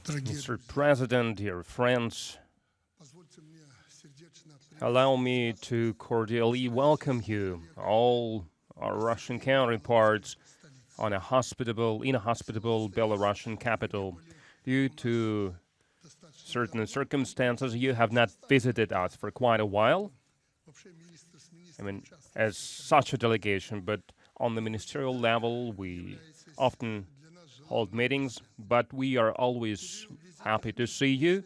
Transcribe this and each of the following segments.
Mr. President, dear friends, allow me to cordially welcome you, all our Russian counterparts, in a hospitable Belarusian capital. Due to certain circumstances, you have not visited us for quite a while. I mean, as such a delegation, but on the ministerial level, we often hold meetings, but we are always happy to see you.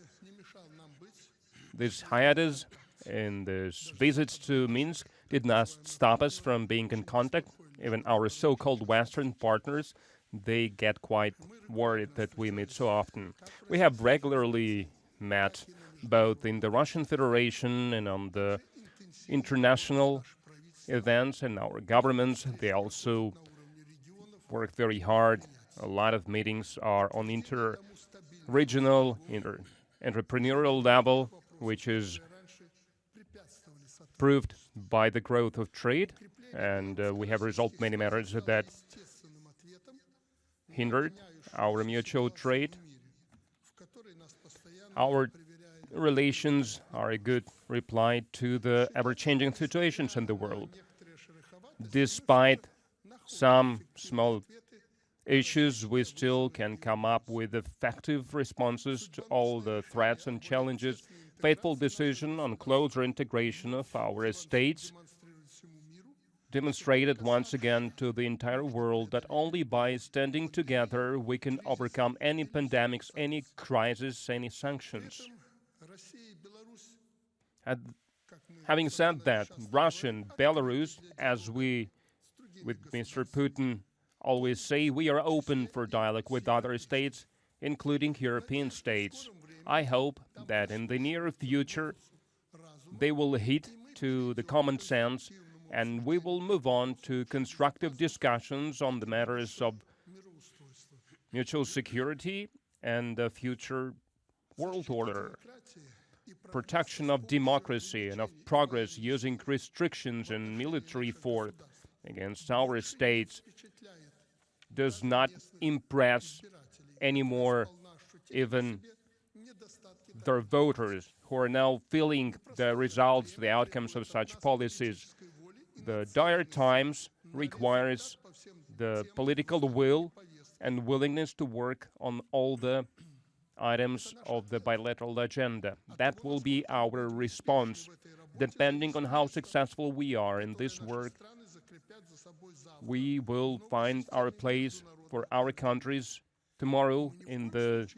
This hiatus and these visits to Minsk did not stop us from being in contact. Even our so-called Western partners, they get quite worried that we meet so often. We have regularly met both in the Russian Federation and on the international events, and our governments, they also work very hard. A lot of meetings are on inter-regional, entrepreneurial level, which is proved by the growth of trade, and we have resolved many matters that hindered our mutual trade. Our relations are a good reply to the ever-changing situations in the world. Despite some small issues, we still can come up with effective responses to all the threats and challenges. Faithful decision on closer integration of our states demonstrated once again to the entire world that only by standing together we can overcome any pandemics, any crisis, any sanctions. Having said that, Russia and Belarus, as we with Mr. Putin always say, we are open for dialogue with other states, including European states. I hope that in the near future they will heed to the common sense and we will move on to constructive discussions on the matters of mutual security and the future world order. Protection of democracy and of progress using restrictions and military force against our states does not impress anymore even their voters who are now feeling the results, the outcomes of such policies. The dire times requires the political will and willingness to work on all the items of the bilateral agenda. That will be our response. Depending on how successful we are in this work, we will find our place for our countries tomorrow in the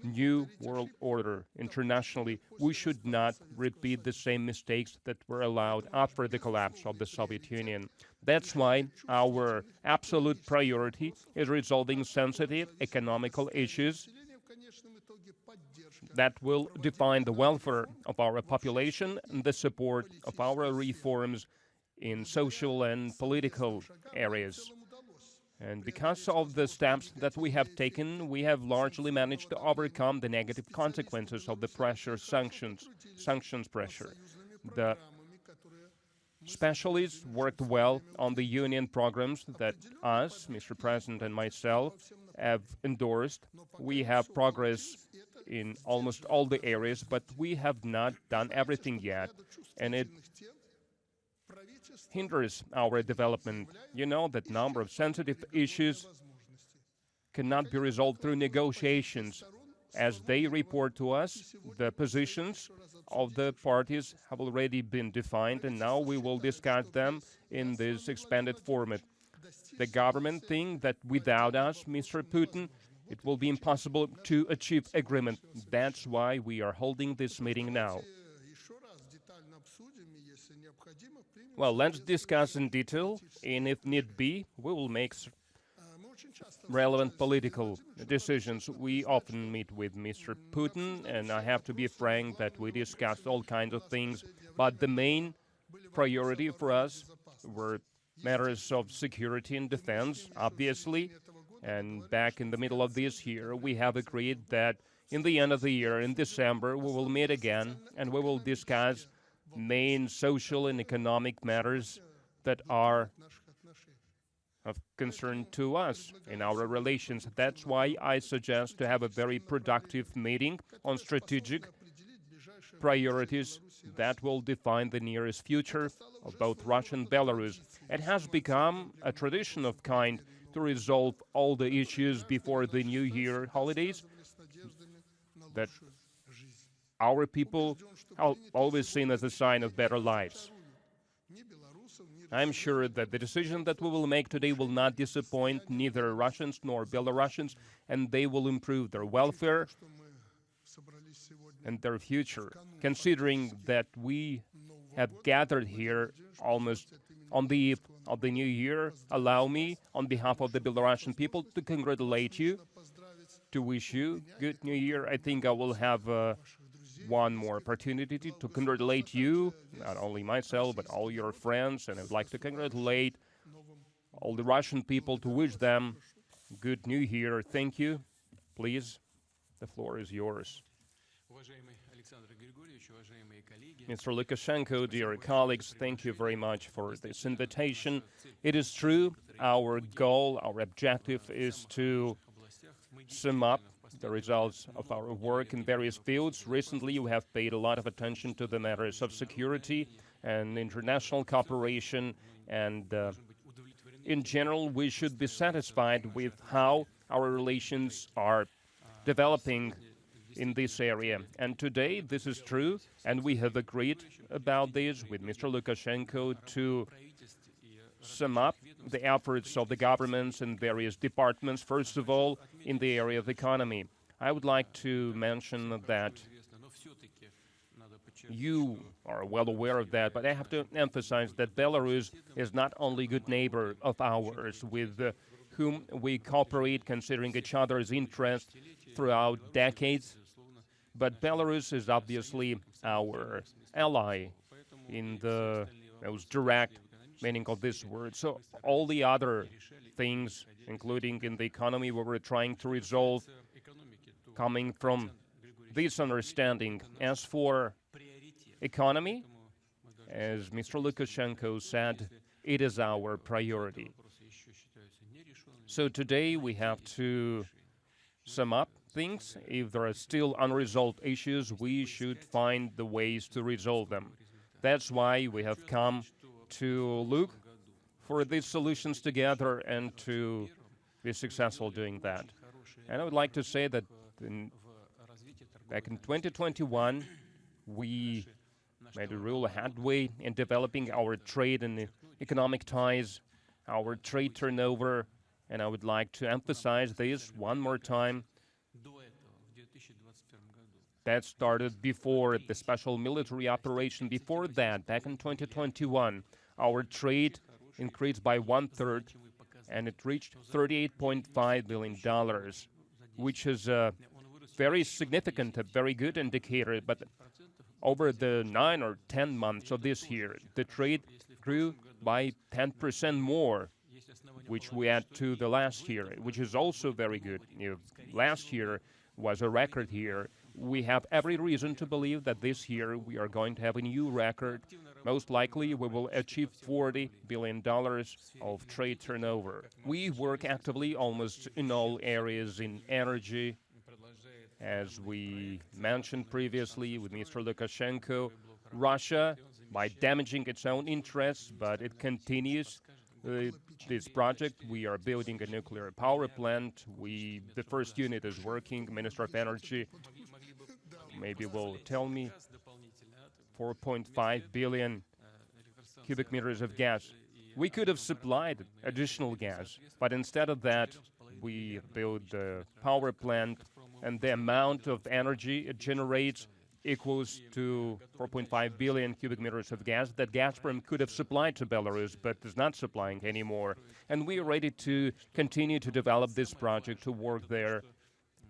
new world order. Internationally, we should not repeat the same mistakes that were allowed after the collapse of the Soviet Union. That's why our absolute priority is resolving sensitive economical issues that will define the welfare of our population and the support of our reforms in social and political areas. And because of the steps that we have taken, we have largely managed to overcome the negative consequences of the sanctions pressure. The specialists worked well on the union programs that us, Mr. President, and myself have endorsed. We have progress in almost all the areas, but we have not done everything yet, and it hinders our development. You know that number of sensitive issues cannot be resolved through negotiations. As they report to us, the positions of the parties have already been defined, and now we will discuss them in this expanded format. The government thinks that without us, Mr. Putin, it will be impossible to achieve agreement. That's why we are holding this meeting now. Well, let's discuss in detail, and if need be, we will make relevant political decisions. We often meet with Mr. Putin, and I have to be frank that we discussed all kinds of things, but the main priority for us were matters of security and defense, obviously, and back in the middle of this year, we have agreed that in the end of the year, in December, we will meet again, and we will discuss main social and economic matters that are of concern to us in our relations. That's why I suggest to have a very productive meeting on strategic priorities that will define the nearest future of both Russia and Belarus. It has become a tradition of kind to resolve all the issues before the New Year holidays that our people are always seen as a sign of better lives. I'm sure that the decision that we will make today will not disappoint neither Russians nor Belarusians, and they will improve their welfare and their future, considering that we have gathered here almost on the eve of the new year. Allow me, on behalf of the Belarusian people, to congratulate you, to wish you good new year. I think I will have one more opportunity to congratulate you, not only myself, but all your friends, and I would like to congratulate all the Russian people, to wish them good new year. Thank you. Please, the floor is yours. Mr. Lukashenko, dear colleagues, thank you very much for this invitation. It is true, our goal, our objective is to sum up the results of our work in various fields. Recently, we have paid a lot of attention to the matters of security and international cooperation, and in general, we should be satisfied with how our relations are developing in this area. And today, this is true, and we have agreed about this with Mr. Lukashenko to sum up the efforts of the governments and various departments, first of all, in the area of economy. I would like to mention that you are well aware of that, but I have to emphasize that Belarus is not only a good neighbor of ours, with whom we cooperate considering each other's interests throughout decades, but Belarus is obviously our ally in the most direct meaning of this word. So all the other things, including in the economy, where we're trying to resolve, coming from this understanding. As for economy, as Mr. Lukashenko said, it is our priority. So today we have to sum up things. If there are still unresolved issues, we should find the ways to resolve them. That's why we have come to look for these solutions together and to be successful doing that. And I would like to say that back in 2021, we made a real headway in developing our trade and economic ties, our trade turnover, and I would like to emphasize this one more time. That started before the special military operation. Before that, back in 2021, our trade increased by 1/3, and it reached $38.5 billion, which is a very significant, a very good indicator. But over the 9 or 10 months of this year, the trade grew by 10% more, which we add to the last year, which is also very good. Last year was a record year. We have every reason to believe that this year we are going to have a new record. Most likely, we will achieve $40 billion of trade turnover. We work actively almost in all areas in energy, as we mentioned previously with Mr. Lukashenko. Russia, by damaging its own interests, but it continues this project. We are building a nuclear power plant. The first unit is working. Minister of Energy maybe will tell me 4.5 billion cubic meters of gas. We could have supplied additional gas, but instead of that, we built a power plant, and the amount of energy it generates equals to 4.5 billion cubic meters of gas that Gazprom could have supplied to Belarus, but is not supplying anymore. And we are ready to continue to develop this project, to work there,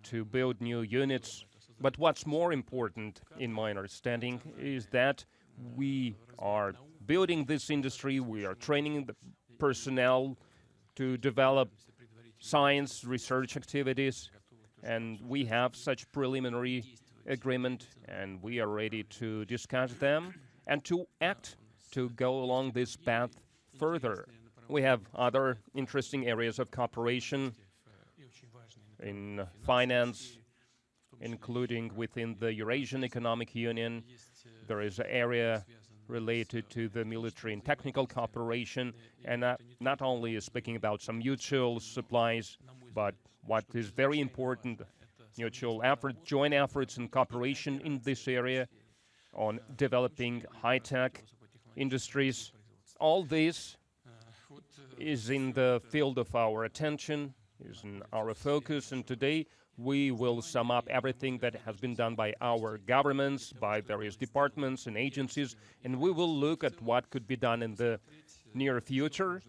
to build new units. But what's more important, in my understanding, is that we are building this industry, we are training the personnel to develop science, research activities, and we have such preliminary agreement, and we are ready to discuss them and to act, to go along this path further. We have other interesting areas of cooperation in finance, including within the Eurasian Economic Union. There is an area related to the military and technical cooperation, and not only speaking about some mutual supplies, but what is very important, mutual effort, joint efforts and cooperation in this area on developing high-tech industries. All this is in the field of our attention, is in our focus, and today we will sum up everything that has been done by our governments, by various departments and agencies, and we will look at what could be done in the near future